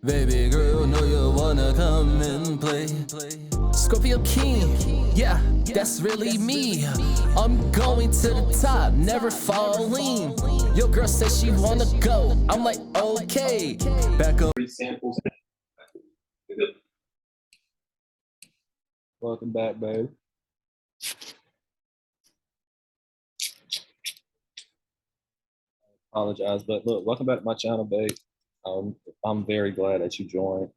Baby girl, know you wanna come and play. Scorpio King, yeah, that's really me. I'm going to the top, never falling. Your girl says she wanna go, I'm like, okay. Back up. Samples. Welcome back, babe. Apologize, but look, welcome back to my channel, babe. I'm very glad that you joined.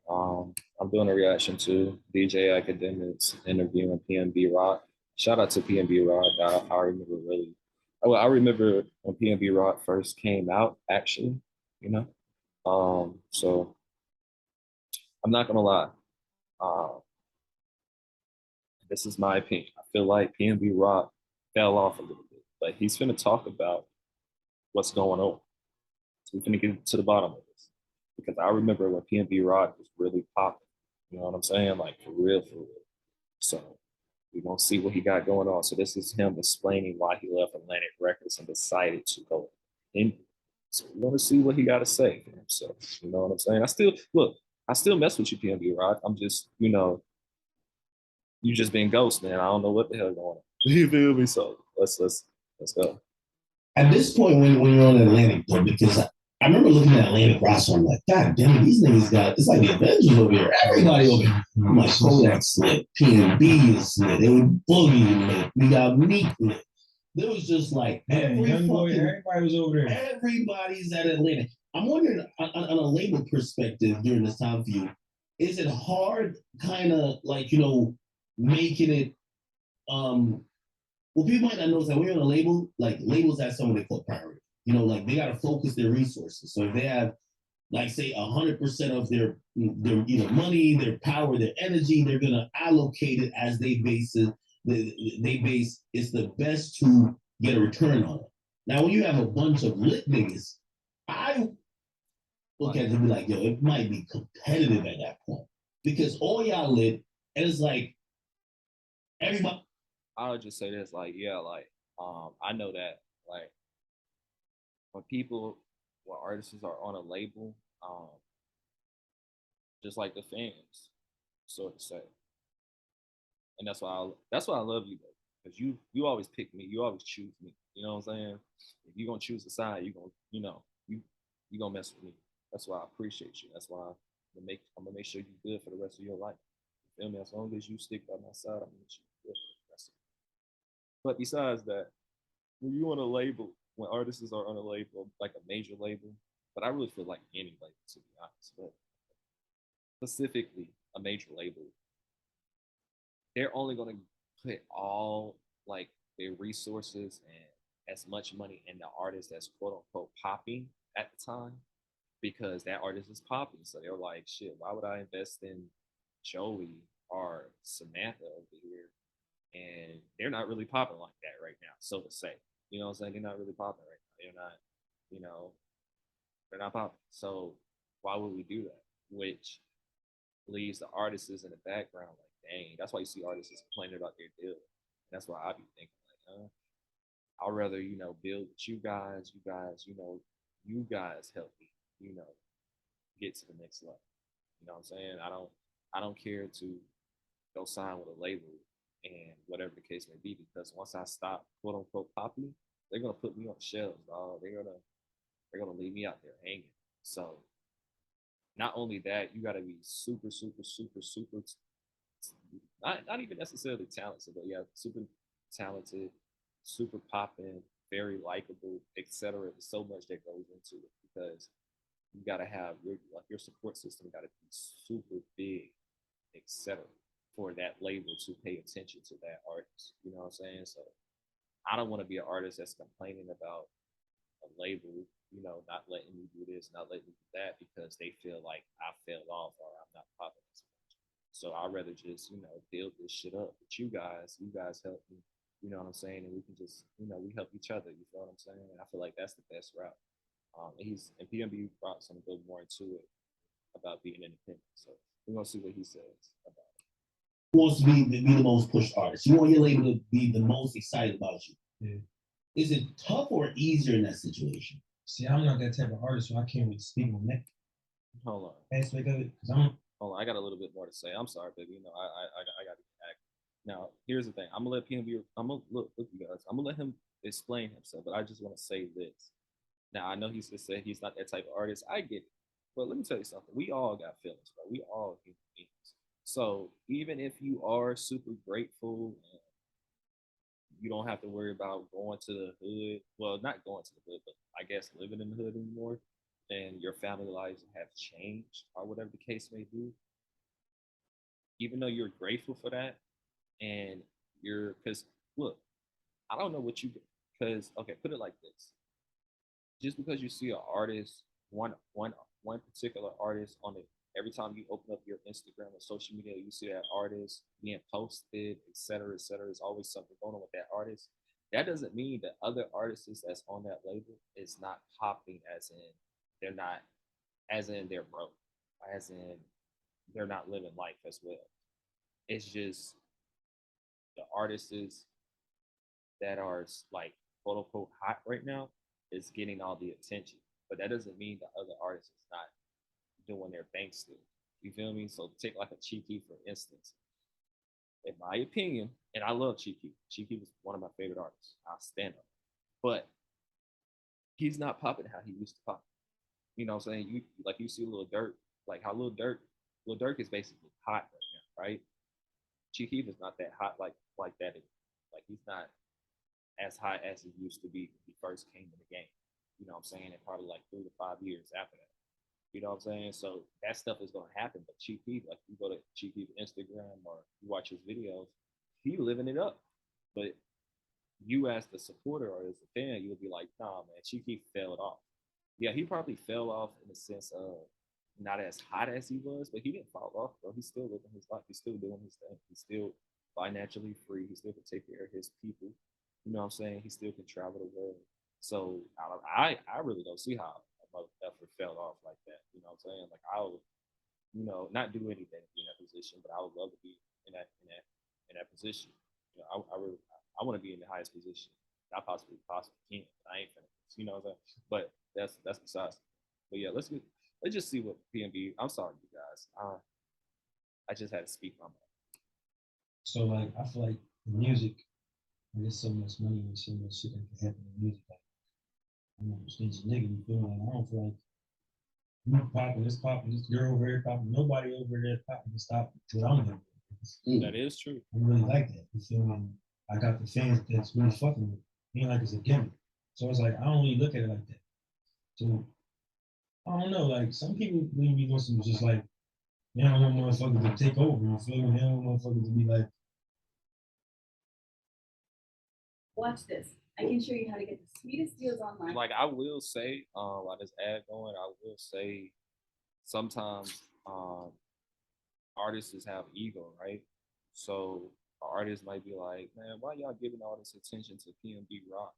I'm doing a reaction to DJ Academic's interview in PNB Rock. Shout out to PNB Rock. I remember really, well, I remember when PNB Rock first came out, actually, you know. So I'm not gonna lie. This is my opinion. I feel like PNB Rock fell off a little bit, but he's gonna talk about what's going on. So we're gonna get to the bottom of this because I remember when PNB Rock was really popping. You know what I'm saying? Like for real, for real. So we're gonna see what he got going on. So this is him explaining why he left Atlantic Records and decided to go in. So we want to see what he got to say for himself. You know what I'm saying? I still mess with you, PNB Rock. I'm just, you just been ghost, man. I don't know what the hell going on. You feel me? So let's go. At this point, when you're on Atlantic, though, because I remember looking at Atlantic roster, I'm like, God damn it, these niggas it's like the Avengers over here. Everybody over here. I'm like, Kodak lit, PNB is lit, they were Boogie lit, we got Meek lit. There was just like everybody was over there. Everybody's at Atlantic. I'm wondering, on a label perspective during this time for you, is it hard, kind of like making it? Well, people might not know that when you're on a label, like labels have something they call priority. Like they got to focus their resources. So if they have, like, say, 100% of their money, their power, their energy, they're gonna allocate it as they base it. They base it's the best to get a return on it. Now, when you have a bunch of lit niggas, I look at it and be like, yo, it might be competitive at that point because all y'all lit, and it's like everybody. I'll just say this, like, yeah, like, I know that, like, when artists are on a label, just like the fans, so to say, and that's why I love you, though, because you always pick me, you always choose me. You know what I'm saying? If you're gonna choose a side, you gonna mess with me. That's why I appreciate you. That's why I'm gonna make sure you're good for the rest of your life. You feel me? As long as you stick by my side, I'm gonna make sure you're good for the rest of it. But besides that, when you on a label, when artists are on a label, like a major label, but I really feel like any label, to be honest, but specifically a major label, they're only gonna put all like their resources and as much money in the artist that's quote unquote popping at the time because that artist is popping. So they're like, shit, why would I invest in Joey or Samantha over here? And they're not really popping like that right now, so to say. You know what I'm saying? They're not really popping right now. They're not popping. So why would we do that? Which leaves the artists in the background like, dang, that's why you see artists complaining about their deal. And that's why I be thinking like, I'd rather, build with you guys, you guys help me, get to the next level. You know what I'm saying? I don't care to go sign with a label and whatever the case may be, because once I stop quote unquote popping, they're gonna put me on the shelves, dog. They're gonna leave me out there hanging. So not only that, you gotta be super, super, super, super not even necessarily talented, but yeah, super talented, super popping, very likable, etc. There's so much that goes into it because you gotta have your support system gotta be super big, etc. for that label to pay attention to that artist. You know what I'm saying? So I don't want to be an artist that's complaining about a label, not letting me do this, not letting me do that because they feel like I fell off or I'm not popping as much. So I'd rather just, build this shit up with you guys. You guys help me, you know what I'm saying? And we can just, we help each other. You feel what I'm saying? And I feel like that's the best route. And PNB Rock's gonna go more into it about being independent. So we're gonna see what he says about it. Wants to be the most pushed artist. You want your label to be the most excited about you. Yeah. Is it tough or easier in that situation? See, I'm not that type of artist, so I can't really speak on that. Hold on. aspect of it? Because I'm Hold on. I got a little bit more to say. I'm sorry, baby. You know, I got to get back. Now, here's the thing. I'm gonna let PNB. I'm gonna look, you guys. I'm gonna let him explain himself, but I just want to say this. Now, I know he's just said he's not that type of artist. I get it, but let me tell you something. We all got feelings, bro. We all human beings. So even if you are super grateful and you don't have to worry about going to the hood. Well, not going to the hood, but I guess living in the hood anymore. And your family lives have changed, or whatever the case may be. Even though you're grateful for that, and you're, because look, I don't know what you, because okay, put it like this: just because you see an artist, one particular artist on it, every time you open up your Instagram or social media, you see that artist being posted, et cetera, et cetera. There's always something going on with that artist. That doesn't mean that other artists that's on that label is not popping, as in they're not, as in they're broke, as in they're not living life as well. It's just the artists that are like quote unquote hot right now is getting all the attention. But that doesn't mean the other artists is not doing their thing still. You feel me? So take like a Cheeky for instance. In my opinion, and I love Cheeky. Cheeky was one of my favorite artists. I stand up. But he's not popping how he used to pop. You know what I'm saying? You like you see Lil Durk, like how Lil Durk is basically hot right now, right? Cheeky is not that hot like that. Like he's not as high as he used to be when he first came in the game. You know what I'm saying? And probably like 3 to 5 years after that. You know what I'm saying? So that stuff is gonna happen. But Cheeky, like you go to Cheeky's Instagram or you watch his videos, he living it up. But you as the supporter or as a fan, you'll be like, nah, man, Cheeky fell off. Yeah, he probably fell off in the sense of not as hot as he was, but he didn't fall off, bro. He's still living his life. He's still doing his thing. He's still financially free. He still can take care of his people. You know what I'm saying? He still can travel the world. So I really don't see how a motherfucker fell off like that. You know what I'm saying? Like I would, you know, not do anything to be in that position, but I would love to be in that position. You know, I really I want to be in the highest position I possibly can. I ain't finna, you know what I'm saying? But that's besides. But yeah, let's just see what PNB. I'm sorry, you guys. I just had to speak my mind. so like I feel like the music, there's so much money and so much shit that can happen in music. Like I'm a stingy nigga, you feel me? Like I don't feel like you popping, this girl over here popping, nobody over there popping to stop what I'm doing. That is true. I really like that. You feel me? I got the fans that's really fucking with me. Ain't like it's a gimmick. So it's like I don't really look at it like that. So I don't know, like some people really be listening just like they don't want motherfuckers to take over, you feel me? They don't want motherfuckers to be like, watch this. I can show you how to get the sweetest deals online. Like I will say, while this ad going, I will say sometimes artists have ego, right? So artists might be like, man, why y'all giving all this attention to PNB Rock?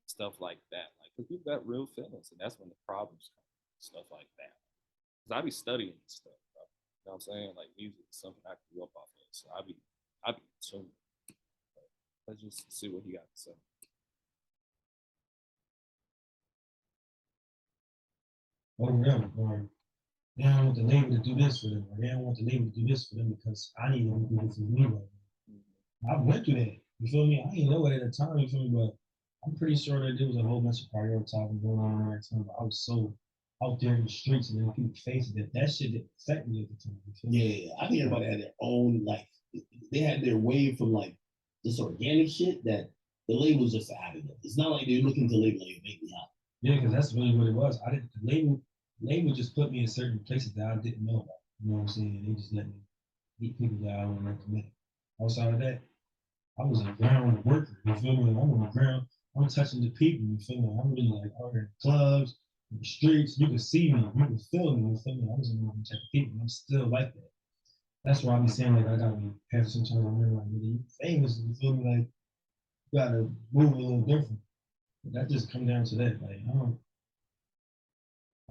Stuff like that. Like, because we've got real feelings, and that's when the problems come. Stuff like that. Because I be studying this stuff, bro. You know what I'm saying? Like, music is something I grew up off of. So I be tuned. Let's just see what he got to say. oh them, or they don't want the label to do this for them, or they don't want the label to do this for them because I need them to do it for me right now. I went through that. You feel me? I didn't know it at the time, you feel me, but I'm pretty sure that there was a whole bunch of prioritizing going on at that time. But I was so out there in the streets and in people's faces that shit didn't affect me at the time. You feel me? Yeah, I think everybody had their own like they had their way from like this organic shit that the label's just added it. It's not like they're looking to label like make me hot. Yeah, because that's really what it was. I didn't the label just put me in certain places that I didn't know about. You know what I'm saying? They just let me meet people that I don't recommend. Outside of that, I was a ground worker. You feel me? I'm on the ground. I'm touching the people. You feel me? I'm really like out in clubs, in the streets. You can see me. You can feel me. You feel me? I was one of them type of people. I'm still like that. That's why I be saying like I gotta be have sometimes I remember like you famous. You feel me? Like you gotta move a little different. But that just come down to that. Like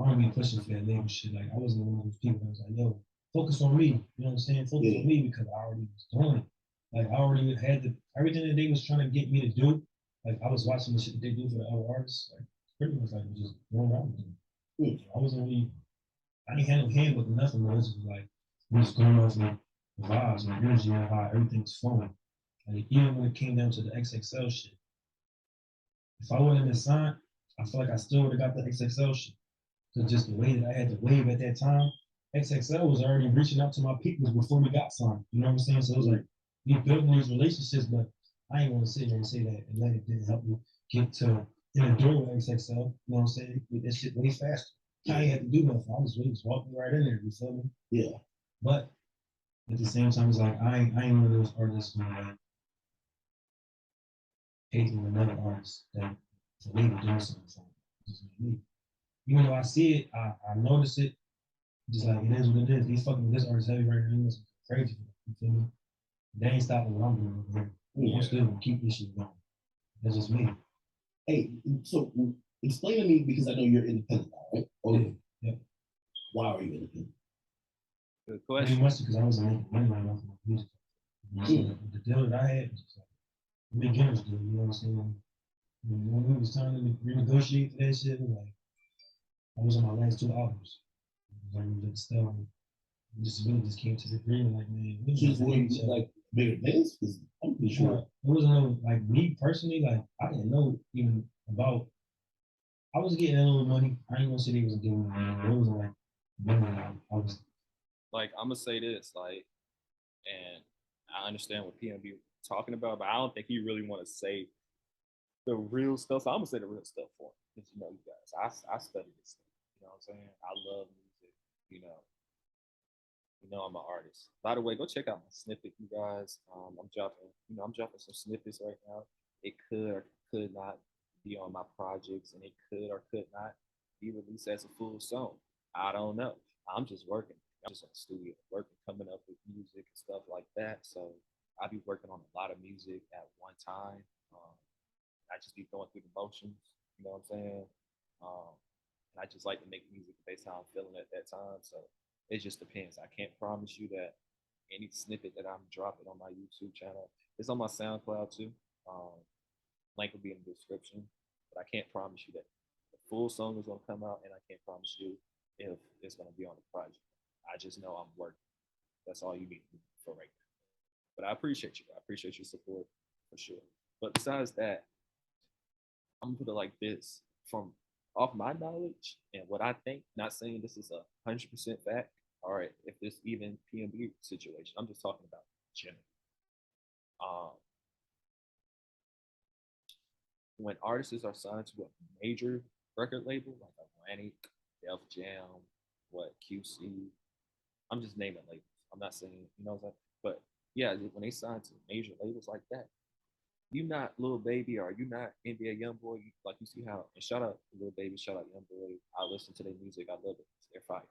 I don't be pushing for that label shit. Like I wasn't one of those people that was like, yo, focus on me. You know what I'm saying? Focus on me because I already was doing it. Like I already had everything that they was trying to get me to do. Like I was watching the shit that they do for the other artists. Like pretty much like just going around with them. I wasn't really I ain't had no handbook or nothing. It was just like we was going off of the vibes and energy and how everything's flowing. Like even when it came down to the XXL shit, if I wouldn't have been signed, I feel like I still would have got the XXL shit. Cause just the way that I had to wave at that time, XXL was already reaching out to my people before we got signed. You know what I'm saying? So it was like we built these relationships, but I ain't want to sit here and say that and let it didn't help me get to in the door with XXL. You know what I'm saying? With that shit way faster. I ain't had to do nothing. I was really just walking right in there. You feel me? Yeah. But at the same time, it's like I ain't one of those artists who like hating another artist that for me to do something for just me. Even though I see it, I notice it. Just like it is what it is. These fucking this artist heavy right now is crazy. You feel me? They ain't stopping what I'm doing over here. Yeah. I'm still gonna keep this shit going. That's just me. Hey, so explain to me, because I know you're independent now, right? Okay. Yeah. Why are you independent? Good Pretty question. much because I wasn't making money right off my music. The deal that I had was just like a beginner's deal, you know what I'm saying? When we was trying to renegotiate for that shit, like I was on my last 2 albums. Like we just still just really just came to the agreement like man, we Just just were hate each you other. like bigger bands? Because I'm pretty Sure. sure. It wasn't no like me personally, like I didn't know even about I was getting a little money. I ain't gonna say they was giving me money, but it wasn't like money. I was Like I'm gonna say this, like, and I understand what PNB talking about, but I don't think he really want to say the real stuff. So I'm gonna say the real stuff for him, because you know, you guys, I study this stuff. You know what I'm saying? I love music. You know, I'm an artist. By the way, go check out my snippet, you guys. I'm dropping some snippets right now. It could or could not be on my projects, and it could or could not be released as a full song. I don't know. I'm just working. I'm just in the studio working, coming up with music and stuff like that. So I be working on a lot of music at one time. Um, I just be going through the motions. You know what I'm saying? Um, and I just like to make music based on how I'm feeling at that time. So it just depends. I can't promise you that any snippet that I'm dropping on my YouTube channel is on my SoundCloud too. Um, Link will be in the description, but I can't promise you that the full song is gonna come out, and I can't promise you if it's gonna be on the project. I just know I'm working. That's all you need for right now. But I appreciate you. I appreciate your support for sure. But besides that, I'm gonna put it like this: from off my knowledge and what I think, not saying this is 100% fact, all right, if this even PNB situation, I'm just talking about general. Um, when artists are signed to a major record label like Atlantic, Def Jam, what QC, I'm just naming labels. I'm not saying, you know what I'm saying? But yeah, when they sign to major labels like that, you not Lil Baby or you not NBA YoungBoy, like you see how, and shout out Lil Baby, shout out YoungBoy. I listen to their music, I love it. They're fire.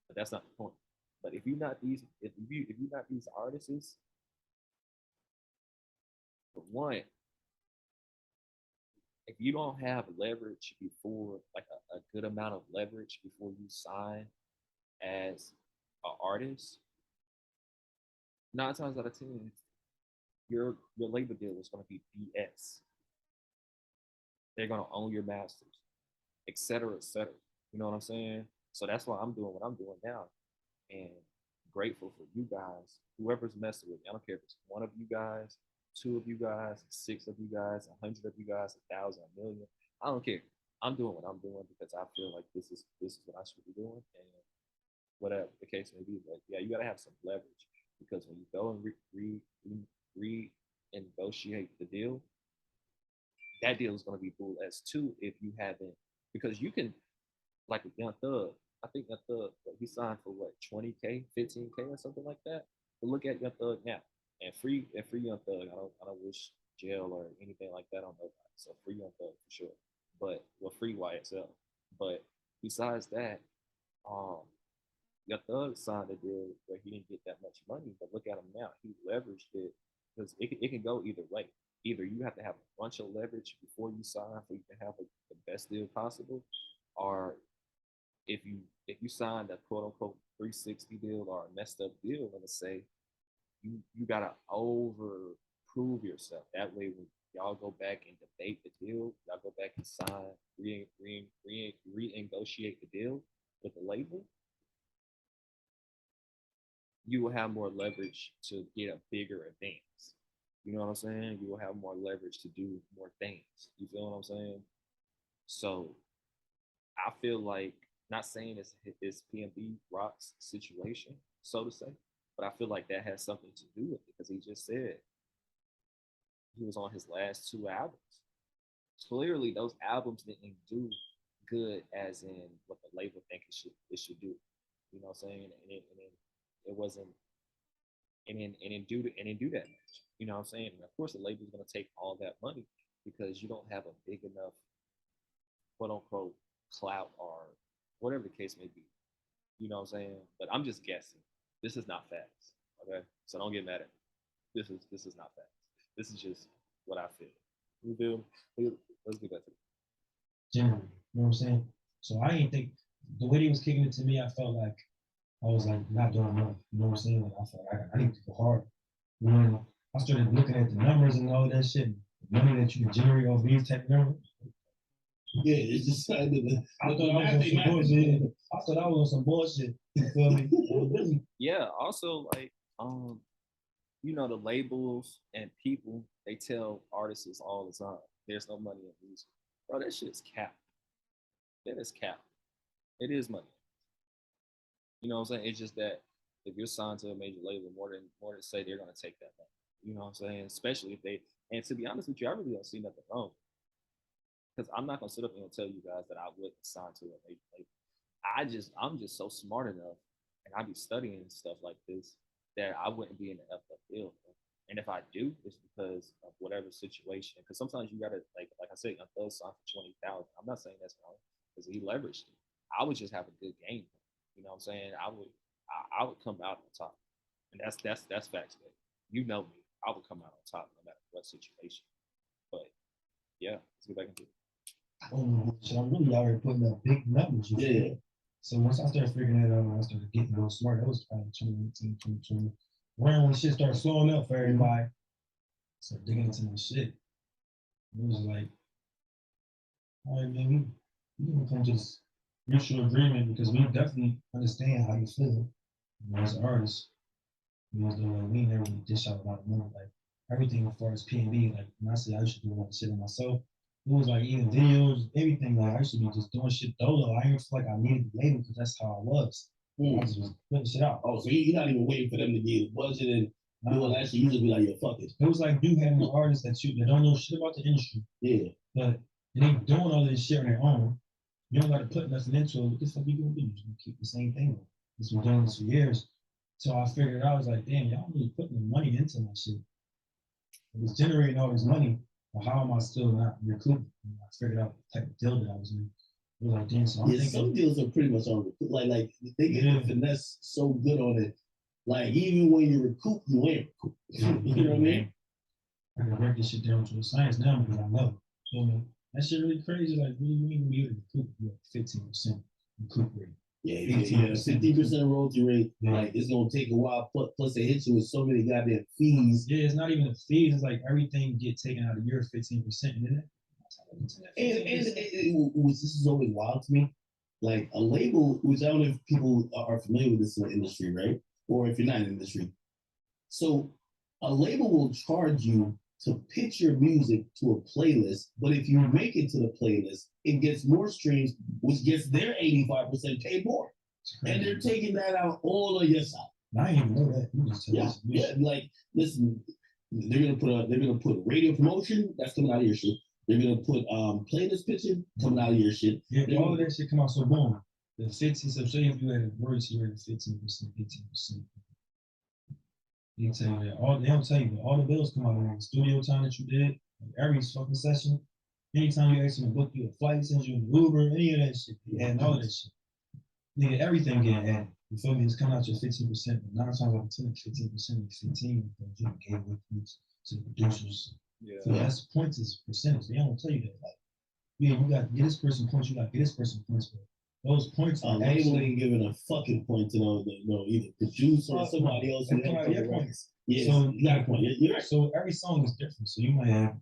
But that's not the point. But if you not these, if you not these artists, for one, if you don't have leverage before, like a good amount of leverage before you sign as an artist, 9 times out of 10, your label deal is going to be BS. They're going to own your masters, et cetera, et cetera. You know what I'm saying? So that's why I'm doing what I'm doing now. And grateful for you guys, whoever's messing with me. I don't care if it's one of you guys, two of you guys, six of you guys, 100 of you guys, 1,000, a million. I don't care. I'm doing what I'm doing because I feel like this is what I should be doing, and whatever the case may be. But yeah, you gotta have some leverage, because when you go and renegotiate the deal, that deal is gonna be bull as too if you haven't, because you can, like with Young Thug. I think Young Thug, he signed for what, 20K, 15K or something like that. But look at Young Thug now, and free Young Thug. I don't wish jail or anything like that on nobody. So free Young Thug for sure. But well, free YSL. But besides that, um, Young Thug signed a deal where he didn't get that much money. But look at him now; he leveraged it, because it can go either way. Either you have to have a bunch of leverage before you sign, so you can have the best deal possible, or if you signed a quote unquote 360 deal or a messed up deal, let us say, you gotta over prove yourself. That way, when y'all go back and debate the deal, y'all go back and sign, renegotiate the deal with the label. you will have more leverage to get a bigger advance. You know what I'm saying? You will have more leverage to do more things. You feel what I'm saying? So I feel like, not saying it's PNB Rock's situation, so to say, but I feel like that has something to do with it because he just said he was on his last two albums. Clearly, those albums didn't do good, as in what the label think it should do. You know what I'm saying? It wasn't, and didn't do that much. You know what I'm saying? And of course, the label's gonna take all that money because you don't have a big enough, quote unquote, clout or whatever the case may be. You know what I'm saying? But I'm just guessing. This is not facts. Okay, so don't get mad at me. This is not facts. This is just what I feel. You feel? Let's get back to it. Generally, you know what I'm saying? So I ain't think the way he was kicking it to me, I felt like I was like not doing enough. You know what I'm saying? Like I felt like I need to go hard. When I started looking at the numbers and all that shit, the money that you can generate off these type of numbers. Yeah, it's just like I thought I was on some bullshit. I thought I was on some bullshit. You feel me? Yeah. Also, like, you know, the labels and people, they tell artists all the time, there's no money in music. Bro, that shit's cap. That is cap. It is money. You know what I'm saying? It's just that if you're signed to a major label, more than say they're gonna take that money. You know what I'm saying? Especially if they, and to be honest with you, I really don't see nothing wrong. Because I'm not gonna sit up here and tell you guys that I wouldn't sign to a major label. I'm just so smart enough, and I be studying stuff like this that I wouldn't be in the FF field. And if I do, it's because of whatever situation. Because sometimes you gotta, like I said, a thug sign for 20,000. I'm not saying that's wrong because he leveraged it. I would just have a good game. You know what I'm saying? I would come out on top, and that's facts, man. You know me, I would come out on top no matter what situation. But yeah, let's get back into it. So I'm really already putting up big numbers. Yeah. So once I started figuring that out, I started getting real smart. That was probably 2018, 2020. Around when shit started slowing up for everybody, I started digging into my shit. It was like, all right, man, we gonna come to this mutual agreement because we definitely understand how you feel, you know, as an artist. You know, like, we never really dish out a lot of money. Like everything as far as PNB, like when I say I used to do a lot of shit on myself, it was like even videos, everything. Like I used to be just doing shit dolo. I didn't feel like I needed the label because that's how I was. I just was putting shit out. Oh, so you're not even waiting for them to get a budget and you will actually usually be like, yeah, fuck it. It was like you having an artist that don't know shit about the industry. Yeah. But they doing all this shit on their own. You don't got to put nothing into it. What the fuck you gonna do? You're gonna keep the same thing. It's been doing this for years. So I figured out, I was like, damn, y'all really putting the money into my shit. It was generating all this money, but how am I still not recouping? I figured out the type of deal that I was in. It was like, damn, so I'm thinking, some deals are pretty much on like they get the finesse so good on it. Like even when you recoup, you ain't recoup. You know what I mean? I can break this shit down to a science now because I know. So, man, that shit really crazy. Like, really, you ain't gonna be able to recoup. You have 15% recoup rate. Yeah, 50% royalty rate. Yeah. Like it's gonna take a while. Plus, they hit you with so many goddamn fees. Yeah, it's not even the fees. It's like everything get taken out of your 15%, and this is always wild to me. Like a label, which I don't know if people are familiar with this in the industry, right? Or if you're not in the industry. So a label will charge you to pitch your music to a playlist, but if you make it to the playlist, it gets more streams, which gets their 85% paid more. And they're taking that out all on your side. I didn't even know that. Yeah. Like, listen, they're gonna put radio promotion that's coming out of your shit. They're gonna put playlist pitching coming out of your shit. Yeah, all of that shit come out so boom. The 15, so say if you had a royalty rate of 15%, 18%. They tell you that. They don't tell you, but all the bills come out of the studio time that you did, like every fucking session. Anytime you ask them to book you a flight, send you an Uber, any of that shit, you add all of that shit. Nigga, everything getting added. You feel me? It's coming out your 15%, but 9 times out of 10, 15% is 15 because you gave away points to the producers. Yeah. So that's points is percentage. They don't tell you that. Like, yeah, you got to get this person points, you got to get this person points, but those points are actually ain't giving a fucking point to no either producer or somebody else. Yeah, so you got a point. You're right. So every song is different. So you might have,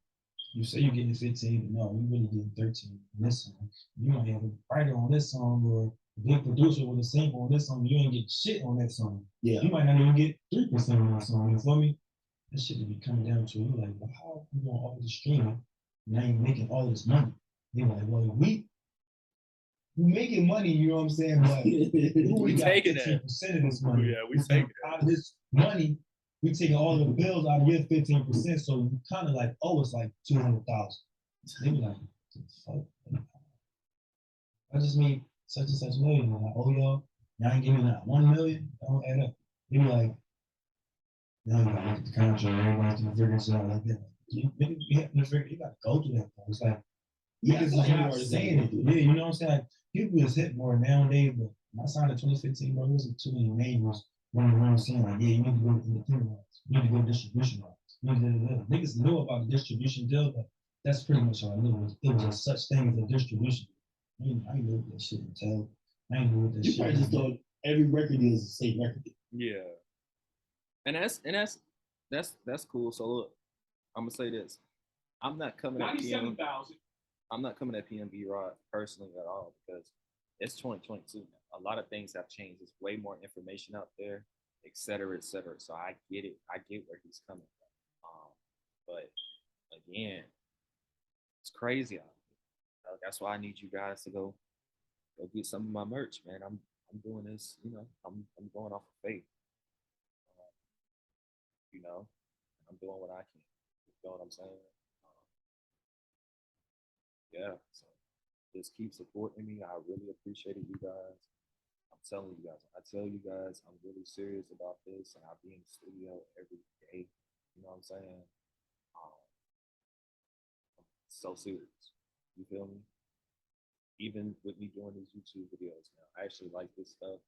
you say you're getting 15, but no, you really getting 13 on this song. You might have a writer on this song, or big producer with a sample on this song, you ain't get shit on that song. Yeah. You might not even get 3% on that song. You feel me? That shit would be coming down to you like, well, how you doing all this streaming and I ain't making all this money? They were like, well, we making money, you know what I'm saying? But we got taking 15% of this money. Yeah, we taking it. Out of this money, we taking all the bills out of your 15%, so you kind of like, oh, it's like 200,000. They be like, fuck. I just made such and such million. I'm like, oh y'all ain't giving me that 1 million. That don't add up. They be like, now you gotta look at the contract. Everybody's gonna figure this out like that. You have to figure. You gotta go through that. It's like niggas is not saying it. Yeah, you know what I'm saying? Like, people is hit more nowadays. But when I signed in 2015, bro, there wasn't too many neighbors running around saying like, yeah, you need to go to independent rights. You need to go to distribution rights. Niggas knew about the distribution deal, but that's pretty much all I knew. It was a such thing as a distribution. I ain't know what that shit entailed. I ain't know what that shit. You probably just thought every record deal is the same record deal. Yeah. And that's cool. So look, I'm gonna say this. I'm not coming at PNB Rock personally at all because it's 2022 now. A lot of things have changed. There's way more information out there, et cetera, et cetera. So I get it. I get where he's coming from. But again, it's crazy out there. That's why I need you guys to go get some of my merch, man. I'm doing this, you know, I'm going off of faith. You know, I'm doing what I can. You know what I'm saying? Yeah, so just keep supporting me. I really appreciate it, you guys. I'm telling you guys, I tell you guys, I'm really serious about this, and I'll be in the studio every day. You know what I'm saying? I'm so serious. You feel me? Even with me doing these YouTube videos now, I actually like this stuff.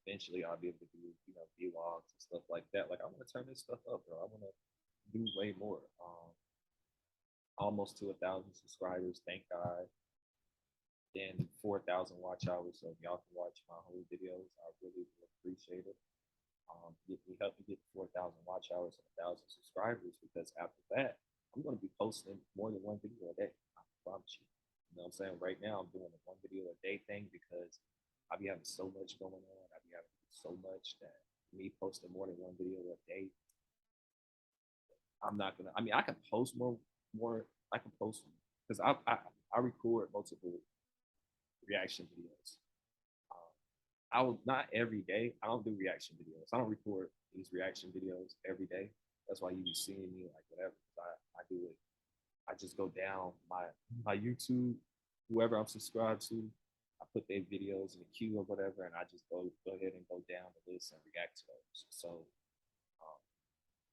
Eventually I'll be able to do, you know, vlogs and stuff like that. Like I want to turn this stuff up, bro. I want to do way more. Almost to 1,000 subscribers, thank God. Then 4,000 watch hours. So if y'all can watch my whole videos, I really appreciate it. Help me get 4,000 watch hours and 1,000 subscribers because after that, I'm going to be posting more than one video a day. I promise you. You know what I'm saying? Right now, I'm doing a one video a day thing because I be having so much going on. I be having so much that me posting more than one video a day, I'm not gonna. I mean, I can post more. I can post because I record multiple reaction videos. I will not every day. I don't do reaction videos. I don't record these reaction videos every day. That's why you be seeing me like whatever. I do it. I just go down my YouTube, whoever I'm subscribed to. I put their videos in the queue or whatever, and I just go ahead and go down the list and react to those. So,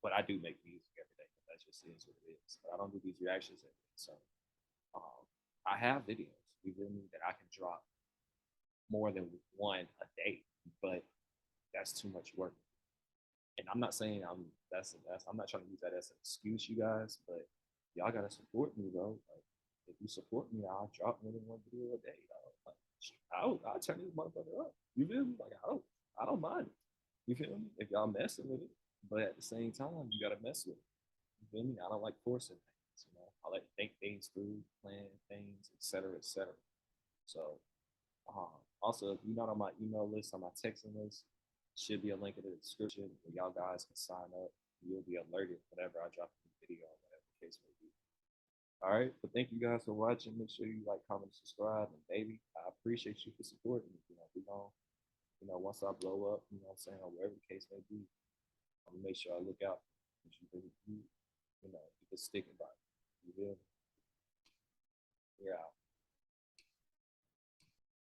but I do make music every day. That just is what it is. But I don't do these reactions every day. So, I have videos, you feel me, that I can drop more than one a day, but that's too much work. And I'm not saying I'm not trying to use that as an excuse, you guys, but y'all gotta support me, bro. Like, if you support me, I'll drop more than one video a day. Like, I'll turn this motherfucker up. You feel me? Like I don't mind it. You feel me? If y'all messing with it, but at the same time, you gotta mess with it. You feel me? I don't like forcing things. You know, I like to think things through, plan things, etc., etc. So, also, if you're not on my email list, on my texting list, should be a link in the description where y'all guys can sign up. You'll be alerted whenever I drop a new video or whatever the case may be. All right, but thank you guys for watching. Make sure you like, comment, subscribe, and baby, I appreciate you for supporting me. You know, we gonna, you know, once I blow up, you know what I'm saying, or whatever the case may be, I'm gonna make sure I look out. You know, you can stick about it. You feel me? Yeah.